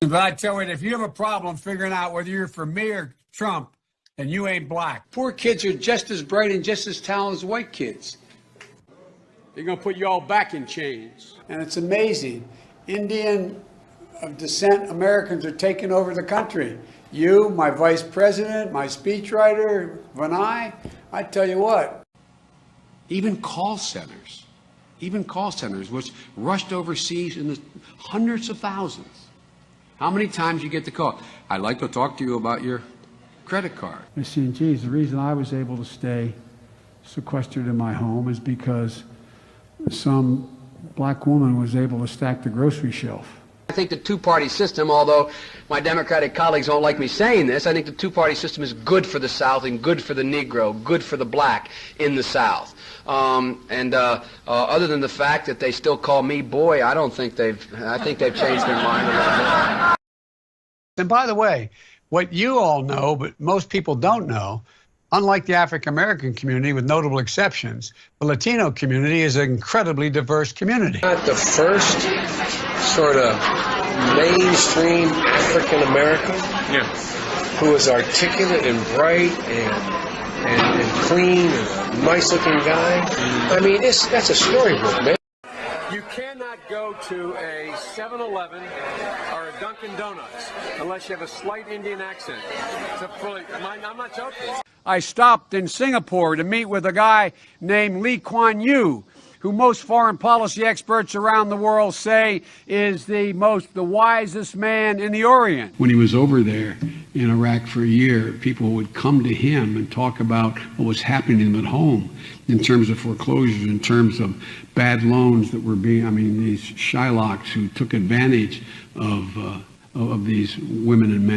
But I tell you, if you have a problem figuring out whether you're for me or Trump, then you ain't black. Poor kids are just as bright and just as talented as white kids. They're going to put you all back in chains. And it's amazing. Indian of descent Americans are taking over the country. You, my vice president, my speechwriter, Vinay, I tell you what. Even call centers, which rushed overseas in the hundreds of thousands. How many times you get the call? I'd like to talk to you about your credit card. Geez, the reason I was able to stay sequestered in my home is because some black woman was able to stack the grocery shelf. I think the two-party system, although my Democratic colleagues don't like me saying this, I think the two-party system is good for the South and good for the Negro, good for the black in the South. Other than the fact that they still call me boy, I think they've changed their mind a little bit. And by the way, what you all know, but most people don't know, unlike the African-American community, with notable exceptions, the Latino community is an incredibly diverse community. Not the first sort of mainstream African-American who is articulate and bright and clean and a nice-looking guy. I mean, that's a storybook, man. You cannot go to a 7-Eleven or a Dunkin' Donuts unless you have a slight Indian accent. I'm not joking. I stopped in Singapore to meet with a guy named Lee Kuan Yew, who most foreign policy experts around the world say is the wisest man in the Orient. When he was over there in Iraq for a year, people would come to him and talk about what was happening to them at home in terms of foreclosures, in terms of bad loans that were these Shylocks who took advantage of these women and men.